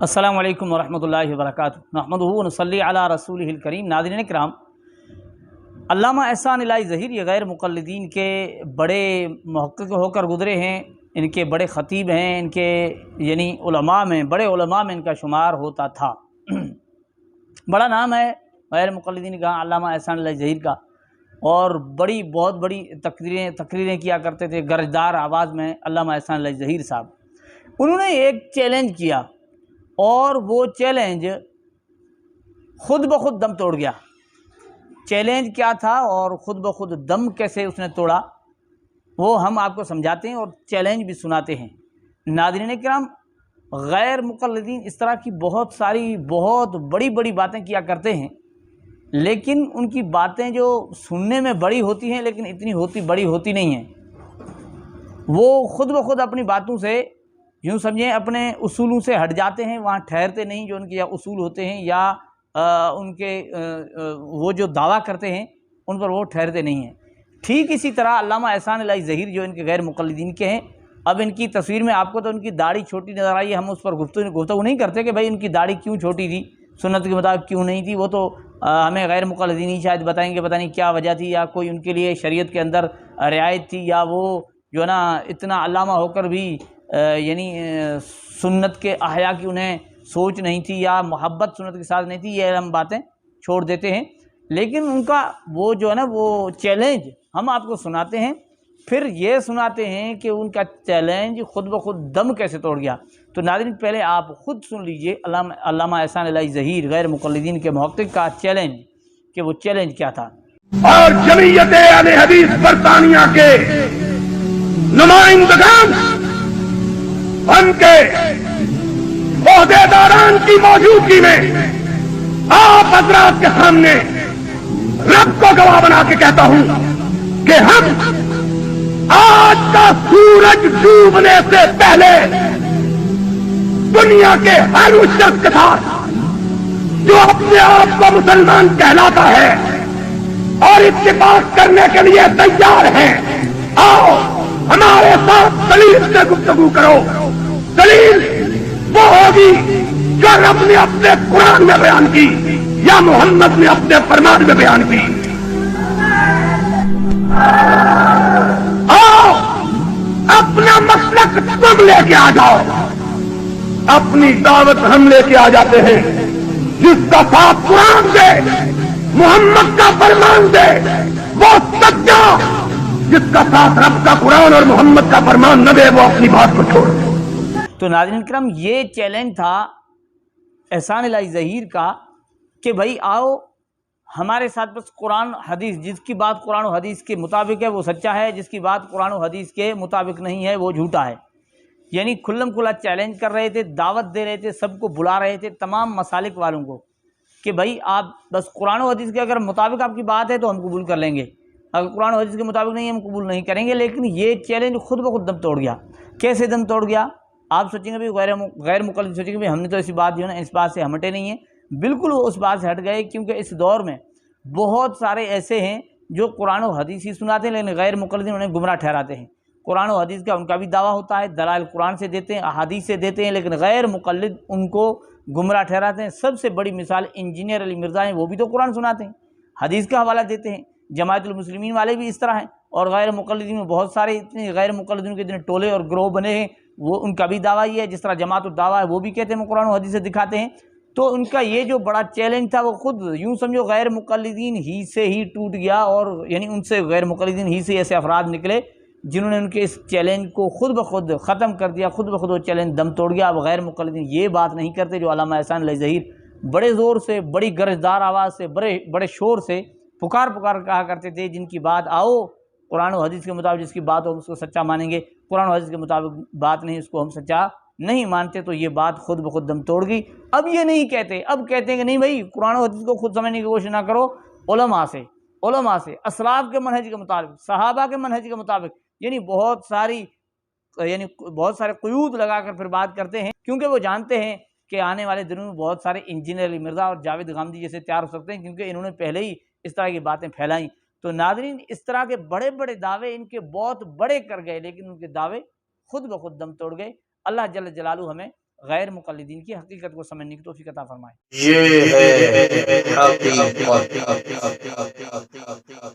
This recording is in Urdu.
السلام علیکم ورحمۃ اللہ وبرکاتہ۔ نحمدہ و نصلی علی رسولہ الکریم۔ ناظرین کرام، علامہ احسان الہی ظہیر یہ غیر مقلدین کے بڑے محقق ہو کر گزرے ہیں، ان کے بڑے خطیب ہیں، ان کے علماء میں بڑے علماء میں ان کا شمار ہوتا تھا۔ بڑا نام ہے غیر مقلدین کا علامہ احسان الہی ظہیر کا، اور بہت بڑی تقریریں کیا کرتے تھے گرجدار آواز میں علامہ احسان الہی ظہیر صاحب۔ انہوں نے ایک چیلنج کیا اور وہ چیلنج خود بخود دم توڑ گیا۔ چیلنج کیا تھا اور خود بخود دم کیسے اس نے توڑا، وہ ہم آپ کو سمجھاتے ہیں اور چیلنج بھی سناتے ہیں۔ ناظرین کرام، غیر مقلدین اس طرح کی بہت بڑی باتیں کیا کرتے ہیں، لیکن ان کی باتیں جو سننے میں بڑی ہوتی ہیں لیکن اتنی بڑی ہوتی نہیں ہیں۔ وہ خود بخود اپنی باتوں سے یوں سمجھیں اپنے اصولوں سے ہٹ جاتے ہیں، وہاں ٹھہرتے نہیں۔ جو ان کے اصول ہوتے ہیں یا ان کے وہ جو دعویٰ کرتے ہیں ان پر وہ ٹھہرتے نہیں ہیں۔ ٹھیک اسی طرح علامہ احسان الہی ظہیر جو ان کے غیر مقلدین کے ہیں، اب ان کی تصویر میں آپ کو تو ان کی داڑھی چھوٹی نظر آئی ہے، ہم اس پر گفتگو نہیں کرتے کہ بھائی ان کی داڑھی کیوں چھوٹی تھی، سنت کے مطابق کیوں نہیں تھی۔ وہ تو ہمیں غیر مقلدین ہی شاید بتائیں گے، پتہ نہیں کیا وجہ تھی، یا کوئی ان کے لیے شریعت کے اندر رعایت تھی، یا وہ جو ہے نا اتنا علامہ ہو کر بھی سنت کے احیاء کی انہیں سوچ نہیں تھی، یا محبت سنت کے ساتھ نہیں تھی۔ یہ ہم باتیں چھوڑ دیتے ہیں، لیکن ان کا وہ جو ہے نا وہ چیلنج ہم آپ کو سناتے ہیں، پھر یہ سناتے ہیں کہ ان کا چیلنج خود بخود دم کیسے توڑ گیا۔ تو ناظرین پہلے آپ خود سن لیجئے علامہ احسان الہی ظہیر غیر مقلدین کے محقق کا چیلنج، کہ وہ چیلنج کیا تھا۔ اور جمعیت اہل حدیث برطانیہ کے نمائندگان، ان کے عہدیداران کی موجودگی میں آپ حضرات کے سامنے رب کو گواہ بنا کے کہتا ہوں کہ ہم آج کا سورج ڈوبنے سے پہلے دنیا کے ہر اس شخص کے ساتھ جو اپنے آپ کو مسلمان کہلاتا ہے اور اتفاق کرنے کے لیے تیار ہیں، آؤ ہمارے ساتھ دلیل سے گفتگو کرو۔ دلیل وہ ہوگی جو رب نے اپنے قرآن میں بیان کی یا محمد نے اپنے فرمان میں بیان کی۔ آؤ اپنا مسلک تم لے کے آ جاؤ، اپنی دعوت ہم لے کے آ جاتے ہیں۔ جس کا ساتھ قرآن دے، محمد کا فرمان دے، وہ سچا۔ جس کا ساتھ رب کا قرآن اور محمد کا فرمان نہ دے، وہ اپنی بات کو چھوڑ دے۔ تو ناظرین کرام، یہ چیلنج تھا احسان الہی ظہیر کا کہ بھائی آؤ ہمارے ساتھ بس قرآن حدیث، جس کی بات قرآن و حدیث کے مطابق ہے وہ سچا ہے، جس کی بات قرآن و حدیث کے مطابق نہیں ہے وہ جھوٹا ہے۔ یعنی کھلم کھلا چیلنج کر رہے تھے، دعوت دے رہے تھے، سب کو بلا رہے تھے، تمام مسالک والوں کو، کہ بھائی آپ بس قرآن و حدیث کے اگر مطابق آپ کی بات ہے تو ہم قبول کر لیں گے، اگر قرآن و حدیث کے مطابق نہیں ہم قبول نہیں کریں گے۔ لیکن یہ چیلنج خود بخود دم توڑ گیا۔ کیسے دم توڑ گیا؟ آپ سوچیں گے بھائی غیر مقلد سوچیں گے بھائی ہم نے تو ایسی بات جو ہے نا اس بات سے ہم ہٹے نہیں ہیں۔ بالکل وہ اس بات سے ہٹ گئے، کیونکہ اس دور میں بہت سارے ایسے ہیں جو قرآن و حدیث ہی سناتے ہیں لیکن غیر مقلدین انہیں گمراہ ٹھہراتے ہیں۔ قرآن و حدیث کا ان کا بھی دعویٰ ہوتا ہے، دلائل قرآن سے دیتے ہیں، احادیث سے دیتے ہیں، لیکن غیر مقلد ان کو گمراہ ٹھہراتے ہیں۔ سب سے بڑی مثال انجینئر علی مرزا ہیں، وہ بھی تو قرآن سناتے ہیں، حدیث کا حوالہ دیتے ہیں۔ جماعت المسلمین والے بھی اس طرح ہیں، اور غیر مقلدین میں بہت سارے اتنے غیر مقلدین کے اتنے ٹولے اور گروہ بنے ہیں، وہ ان کا بھی دعویٰ یہ ہے۔ جس طرح جماعت الدعویٰ ہے، وہ بھی کہتے ہیں وہ قرآن و حدیث سے دکھاتے ہیں۔ تو ان کا یہ جو بڑا چیلنج تھا وہ خود یوں سمجھو غیر مقلدین ہی سے ہی ٹوٹ گیا، اور یعنی ان سے غیر مقلدین ہی سے ایسے افراد نکلے جنہوں نے ان کے اس چیلنج کو خود بخود ختم کر دیا، خود بخود وہ چیلنج دم توڑ گیا۔ اب غیر مقلدین یہ بات نہیں کرتے جو علامہ احسان الہی ظہیر بڑے زور سے، بڑی گرجدار آواز سے، بڑے شور سے پکار کہا کرتے تھے، جن کی بات آؤ قرآن و حدیث کے مطابق جس کی بات ہو ہم اس کو سچا مانیں گے، قرآن و حدیث کے مطابق بات نہیں اس کو ہم سچا نہیں مانتے۔ تو یہ بات خود بخود دم توڑ گئی۔ اب یہ نہیں کہتے، اب کہتے ہیں کہ نہیں بھائی قرآن و حدیث کو خود سمجھنے کی کوشش نہ کرو، علماء سے اسلاف کے منہج کے مطابق، صحابہ کے منہج کے مطابق، یعنی بہت سارے قیود لگا کر پھر بات کرتے ہیں، کیونکہ وہ جانتے ہیں کہ آنے والے دنوں میں بہت سارے انجینئر علی مرزا اور جاوید غامدی جیسے تیار ہو سکتے ہیں، کیونکہ انہوں نے پہلے ہی اس طرح کی باتیں پھیلائیں۔ تو ناظرین اس طرح کے بڑے دعوے ان کے بہت بڑے کر گئے، لیکن ان کے دعوے خود بخود دم توڑ گئے۔ اللہ جل جلالہ ہمیں غیر مقلدین کی حقیقت کو سمجھنے کی توفیق عطا فرمائے۔ یہ ہے حقیقت۔